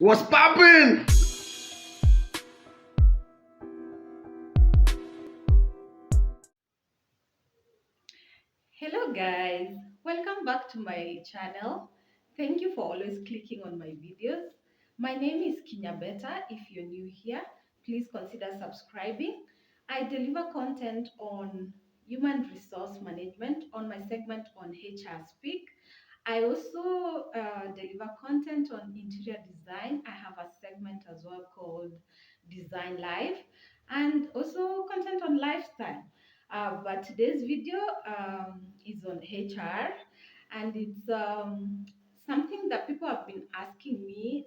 What's poppin'? Hello guys, welcome back to my channel. Thank you for always clicking on my videos. My name is Kinyabeta. If you're new here, please consider subscribing. I deliver content on human resource management on my segment on HR Speak. I also deliver content on interior design. I have a segment as well called Design Live and also content on lifestyle. But today's video is on HR, and it's something that people have been asking me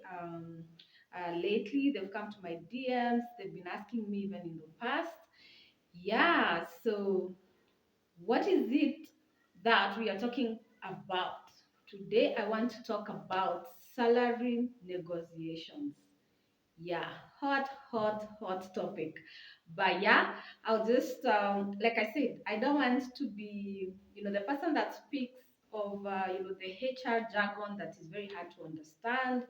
lately. They've come to my DMs, they've been asking me even in the past. Yeah, so what is it that we are talking about? Today, I want to talk about salary negotiations. Yeah, hot topic. But yeah, I'll just, like I said, I don't want to be, the person that speaks of, the HR jargon that is very hard to understand.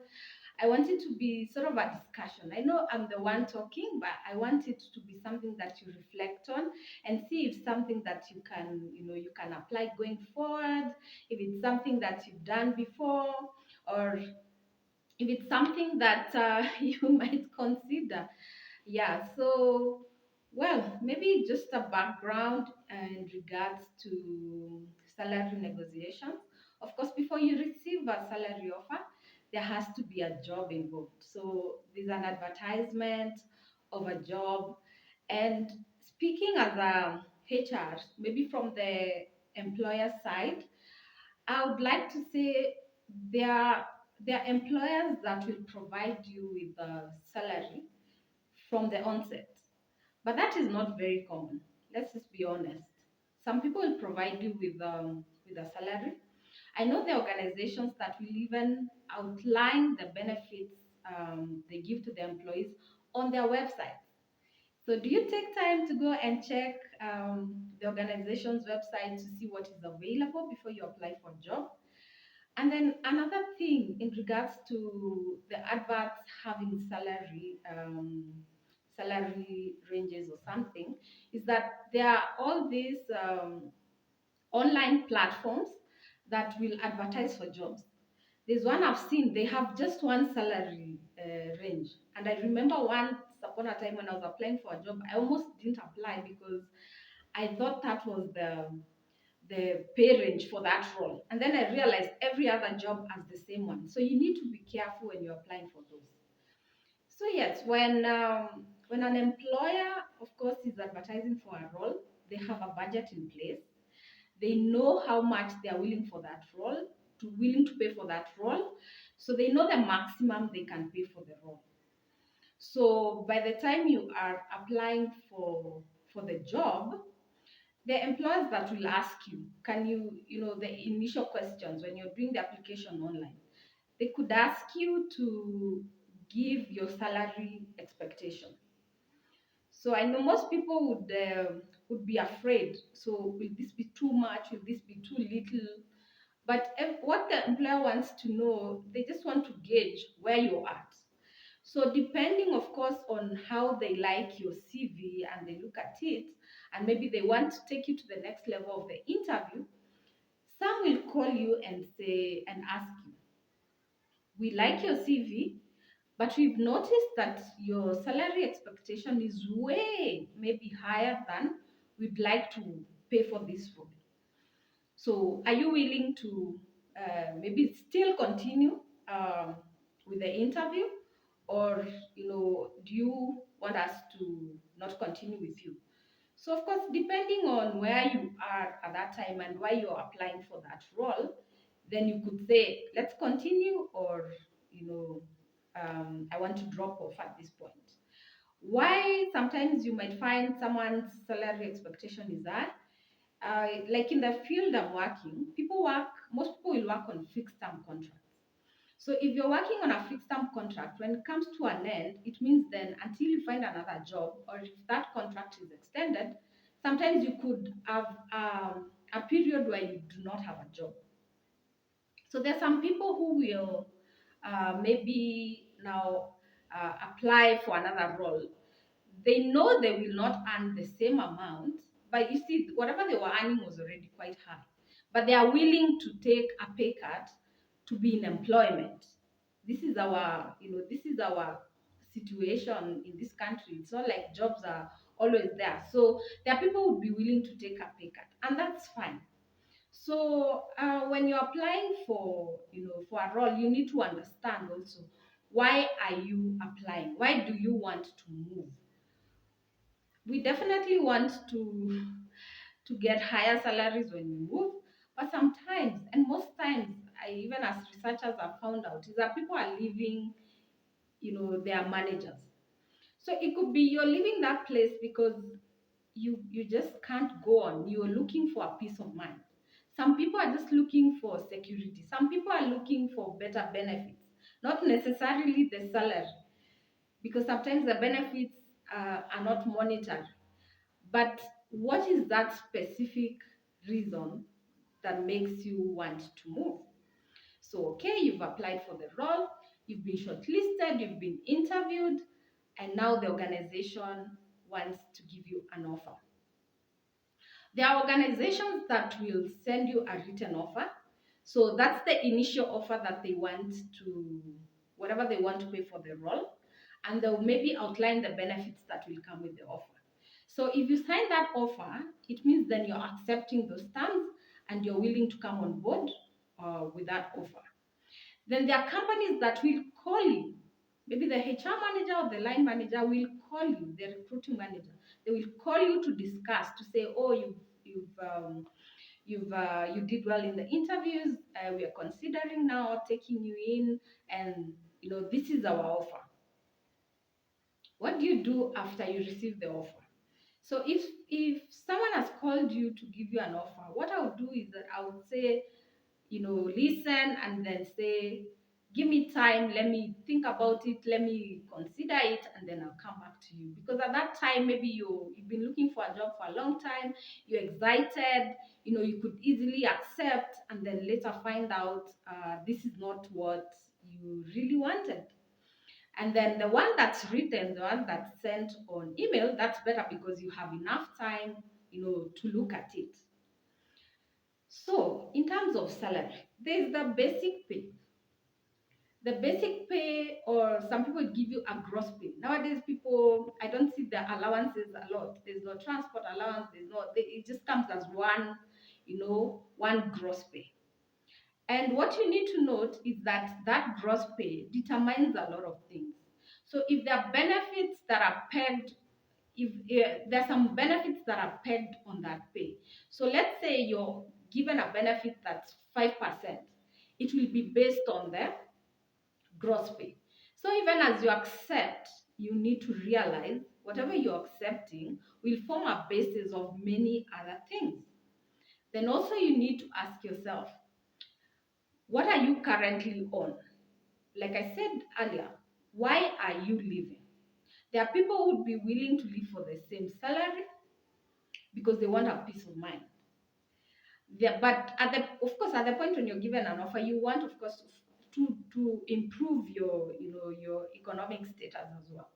I want it to be sort of a discussion. I know I'm the one talking, but I want it to be something that you reflect on and see if something that you can apply going forward, if it's something that you've done before, or if it's something that you might consider. Yeah, so, well, maybe just a background in regards to salary negotiations. Of course, before you receive a salary offer, there has to be a job involved. So there's an advertisement of a job. And speaking as a HR, maybe from the employer side, I would like to say there, there are employers that will provide you with a salary from the onset. But that is not very common. Let's just be honest. Some people will provide you with a salary. I know the organizations that will even outline the benefits they give to the employees on their website. So, do you take time to go and check the organization's website to see what is available before you apply for a job? And then another thing in regards to the adverts having salary ranges or something, is that there are all these online platforms that will advertise for jobs. There's one I've seen, they have just one salary range. And I remember once upon a time when I was applying for a job, I almost didn't apply because I thought that was the pay range for that role. And then I realized every other job has the same one. So you need to be careful when you're applying for those. So yes, when an employer, of course, is advertising for a role, they have a budget in place. They know how much they are willing to pay for that role. So they know the maximum they can pay for the role. So by the time you are applying for the job, the employers that will ask you, can you, the initial questions when you're doing the application online, they could ask you to give your salary expectation. So I know most people would be afraid. So will this be too much? Will this be too little? But what the employer wants to know, they just want to gauge where you're at. So depending, of course, on how they like your CV and they look at it, and maybe they want to take you to the next level of the interview, some will call you and say and ask you, "We like your CV, but we've noticed that your salary expectation is way maybe higher than we'd like to pay for this role. So are you willing to maybe still continue um, with the interview, or do you want us to not continue with you?" So of course, depending on where you are at that time and why you're applying for that role, then you could say, "Let's continue," or "I want to drop off at this point." Why sometimes you might find someone's salary expectation is that, like in the field I'm working, most people will work on fixed term contracts. So if you're working on a fixed term contract, when it comes to an end, it means then until you find another job, or if that contract is extended, sometimes you could have a period where you do not have a job. So there's some people who will maybe now apply for another role, they know they will not earn the same amount, but you see, whatever they were earning was already quite high. But they are willing to take a pay cut to be in employment. This is our situation in this country. It's not like jobs are always there. So there are people who would be willing to take a pay cut, and that's fine. So when you're applying for, for a role, you need to understand also, why are you applying? Why do you want to move? We definitely want to get higher salaries when we move, but sometimes, and most times, even as researchers have found out, is that people are leaving, their managers. So it could be you're leaving that place because you just can't go on. You're looking for a peace of mind. Some people are just looking for security. Some people are looking for better benefits, not necessarily the salary, because sometimes the benefits are not monetary. But what is that specific reason that makes you want to move? So, okay, you've applied for the role, you've been shortlisted, you've been interviewed, and now the organization wants to give you an offer. There are organizations that will send you a written offer. So that's the initial offer that they want to, whatever they want to pay for the role, and they'll maybe outline the benefits that will come with the offer. So if you sign that offer, it means then you're accepting those terms and you're willing to come on board with that offer. Then there are companies that will call you. Maybe the HR manager or the line manager will call you, the recruiting manager. They will call you to discuss, to say, oh, you did well in the interviews. We are considering now taking you in, and this is our offer. What do you do after you receive the offer? So if someone has called you to give you an offer, what I would do is that I would say, listen, and then say, give me time, let me think about it, let me consider it, and then I'll come back to you. Because at that time, maybe you've been looking for a job for a long time, you're excited, you could easily accept, and then later find out this is not what you really wanted. And then the one that's written, the one that's sent on email, that's better because you have enough time, to look at it. So, in terms of salary, there's the basic pay. The basic pay, or some people give you a gross pay. Nowadays, people, I don't see the allowances a lot. There's no transport allowance. It just comes as one gross pay. And what you need to note is that that gross pay determines a lot of things. So if there are benefits that are pegged, if there are some benefits that are pegged on that pay. So let's say you're given a benefit that's 5%, it will be based on the gross pay. So even as you accept, you need to realize whatever you're accepting will form a basis of many other things. Then also you need to ask yourself, what are you currently on? Like I said earlier, why are you leaving? There are people who would be willing to live for the same salary because they want a peace of mind. Yeah, but of course, at the point when you're given an offer, you want, of course, to improve your economic status as well.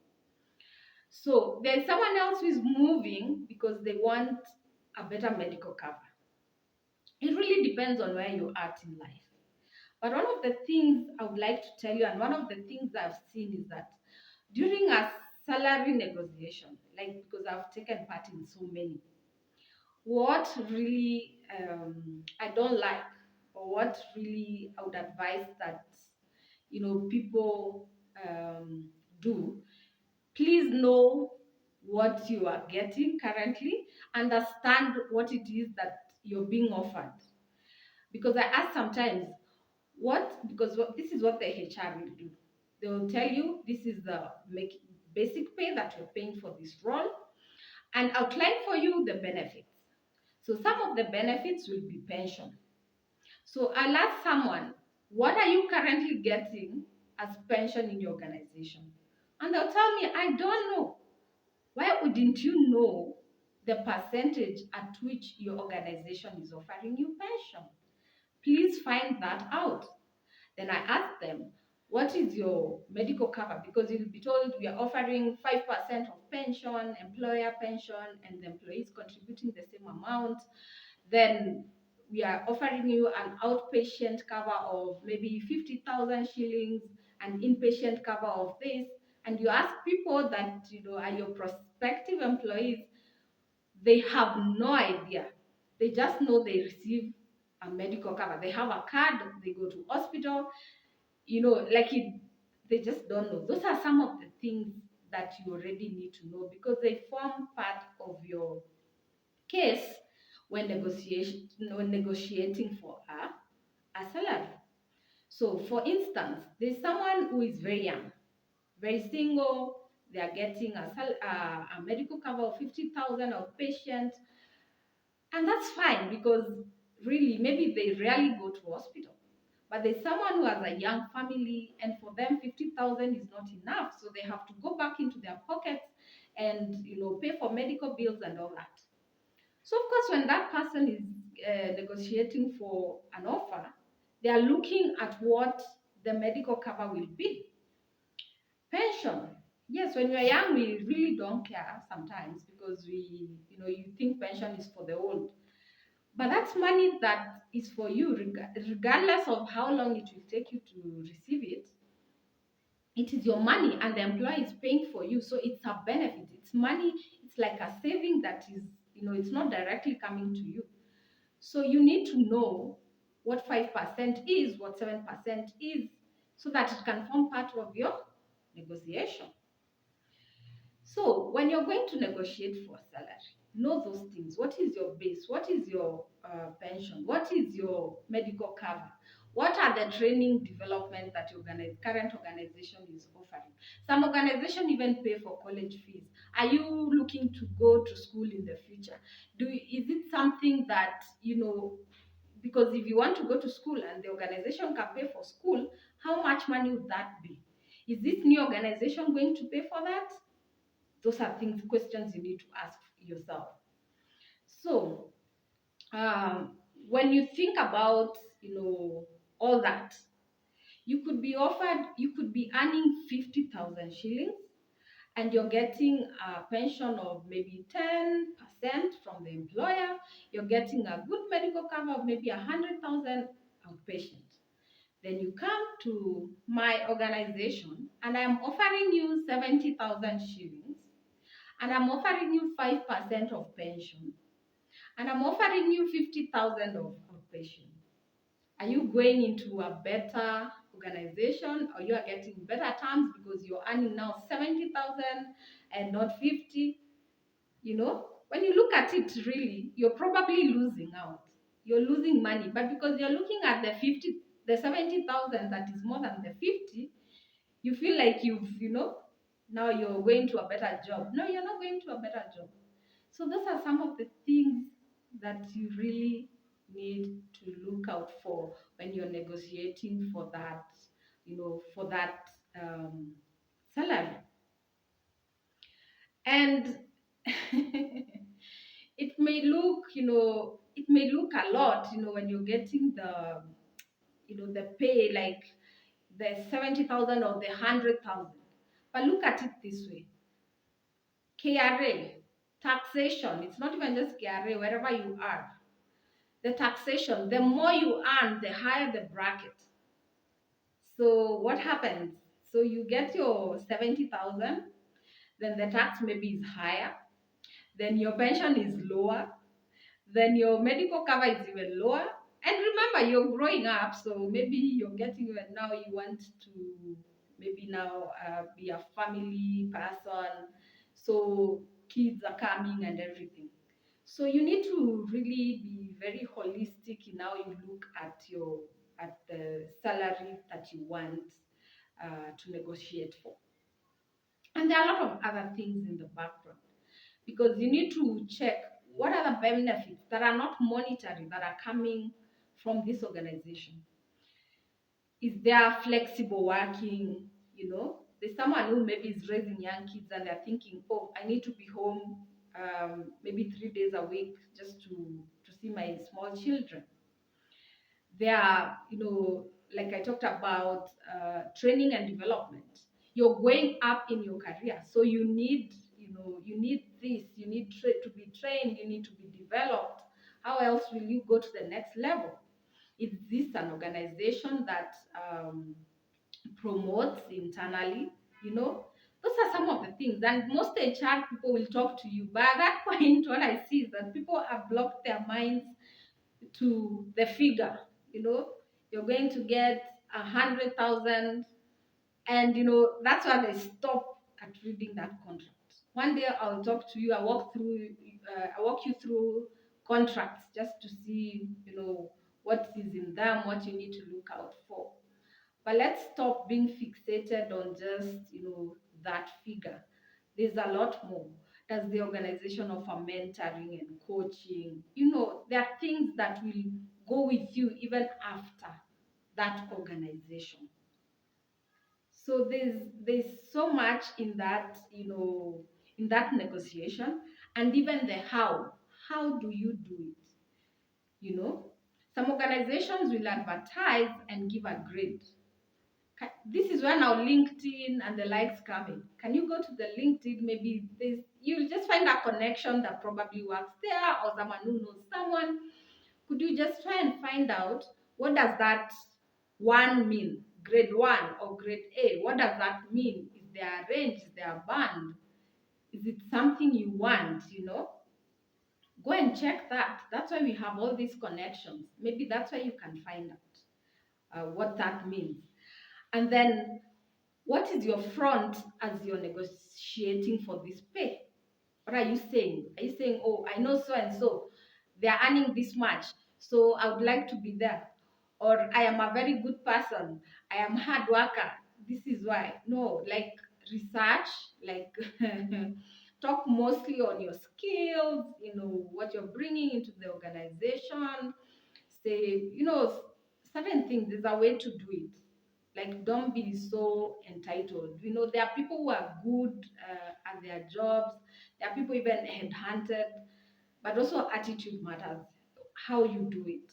So there's someone else who is moving because they want a better medical cover. It really depends on where you're at in life. But one of the things I would like to tell you, and one of the things I've seen, is that during a salary negotiation, like, because I've taken part in so many, what really I don't like, or what really I would advise that people do, please know what you are getting currently, understand what it is that you're being offered. Because I ask sometimes, this is what the HR will do. They will tell you this is the basic pay that you're paying for this role, and outline for you the benefits. So some of the benefits will be pension. So I'll ask someone, what are you currently getting as pension in your organization? And they'll tell me, I don't know. Why wouldn't you know the percentage at which your organization is offering you pension? Please find that out. Then I ask them, what is your medical cover? Because you'll be told we are offering 5% of pension, employer pension, and the employees contributing the same amount. Then we are offering you an outpatient cover of maybe 50,000 shillings, an inpatient cover of this. And you ask people that, are your prospective employees, they have no idea. They just know they receive a medical cover. They have a card, they go to hospital, like they just don't know. Those are some of the things that you already need to know because they form part of your case when negotiating for a salary. So, for instance, there's someone who is very young, very single. They are getting a medical cover of 50,000 of patient, and that's fine because really maybe they rarely go to hospital. But there's someone who has a young family, and for them, 50,000 is not enough. So they have to go back into their pockets and pay for medical bills and all that. So of course, when that person is negotiating for an offer, they are looking at what the medical cover will be. Pension. Yes, when you're young, we really don't care sometimes because you think pension is for the old. But that's money that is for you, regardless of how long it will take you to receive it. It is your money, and the employer is paying for you. So it's a benefit. It's money. It's like a saving that is, it's not directly coming to you. So you need to know what 5% is, what 7% is, so that it can form part of your negotiation. So when you're going to negotiate for a salary, know those things. What is your base? What is your pension? What is your medical cover? What are the training development that your current organization is offering? Some organization even pay for college fees. Are you looking to go to school in the future? Is it something that, because if you want to go to school and the organization can pay for school, how much money would that be? Is this new organization going to pay for that? Those are questions you need to ask yourself. So when you think about all that, you could be earning 50,000 shillings, and you're getting a pension of maybe 10% from the employer. You're getting a good medical cover of maybe 100,000 outpatient. Then you come to my organization and I'm offering you 70,000 shillings, and I'm offering you 5% of pension, and I'm offering you 50,000 of outpatient. Are you going into a better organization, or you are getting better terms because you're earning now 70,000 and not 50? When you look at it, really, you're probably losing out. You're losing money, but because you're looking at the 70,000 that is more than the 50, you feel like now you're going to a better job. No, you're not going to a better job. So those are some of the things that you really need to look out for when you're negotiating for that, for that salary. And it may look a lot, when you're getting the pay, like the 70,000 or the 100,000. But look at it this way: KRA, taxation. It's not even just KRA, wherever you are. The taxation, the more you earn, the higher the bracket. So what happens? So you get your 70,000, then the tax maybe is higher, then your pension is lower, then your medical cover is even lower. And remember, you're growing up, so maybe you're getting even now, you want to maybe now be a family person. So kids are coming and everything. So you need to really be very holistic in how you look at the salary that you want to negotiate for. And there are a lot of other things in the background because you need to check what are the benefits that are not monetary that are coming from this organization. Is there flexible working? There's someone who maybe is raising young kids and they're thinking, oh, I need to be home maybe 3 days a week just to see my small children. There are, like I talked about training and development. You're going up in your career, so you need, you need this. You need to be trained. You need to be developed. How else will you go to the next level? Is this an organization that promotes internally? You know, those are some of the things. And most HR people will talk to you. But at that point, what I see is that people have blocked their minds to the figure. You know, you're going to get 100,000, and that's why they stop at reading that contract. One day I'll talk to you. I walk you through contracts just to see, what is in them, what you need to look out for. But let's stop being fixated on just, that figure. There's a lot more. Does the organization offer mentoring and coaching? There are things that will go with you even after that organization. So there's so much in that, in that negotiation, and even the how. How do you do it? Some organizations will advertise and give a grade. This is where now LinkedIn and the likes come in. Can you go to the LinkedIn? Maybe you'll just find a connection that probably works there, or someone who knows someone. Could you just try and find out what does that one mean? Grade 1 or grade A, what does that mean? Is there a range? Is there a band? Is it something you want? Go and check that. That's why we have all these connections. Maybe that's why you can find out what that means. And then, what is your front as you're negotiating for this pay? What are you saying? Are you saying, oh, I know so and so, they're earning this much, so I would like to be there? Or I am a very good person, I am hard worker, this is why? No, like, research, like, talk mostly on your skills, what you're bringing into the organization. Say, certain things, there's a way to do it. Like, don't be so entitled. There are people who are good at their jobs. There are people even headhunted, but also attitude matters, how you do it.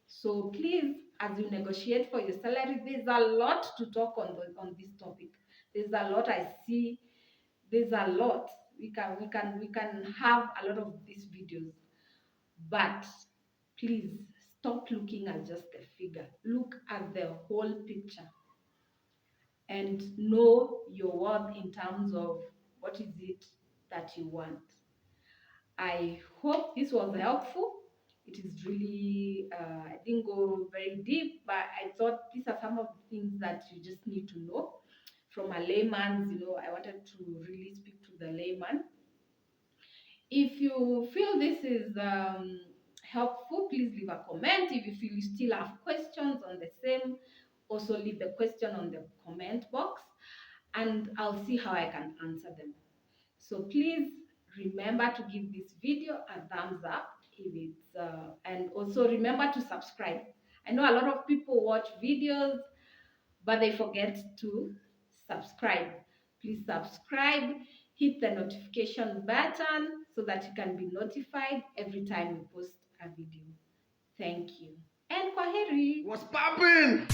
So please, as you negotiate for your salary, there's a lot to talk on this topic. There's a lot I see. There's a lot. We can have a lot of these videos, but please stop looking at just the figure. Look at the whole picture and know your worth in terms of what is it that you want. I hope this was helpful. It is really, I didn't go very deep, but I thought these are some of the things that you just need to know from a layman's. I wanted to really speak to the layman. If you feel this is helpful, please leave a comment. If you feel you still have questions on the same, also leave the question on the comment box, and I'll see how I can answer them. So please remember to give this video a thumbs up if it's and also remember to subscribe. I know a lot of people watch videos, but they forget to subscribe. Please subscribe, hit the notification button so that you can be notified every time we post a video. Thank you. And kwaheri. What's poppin'?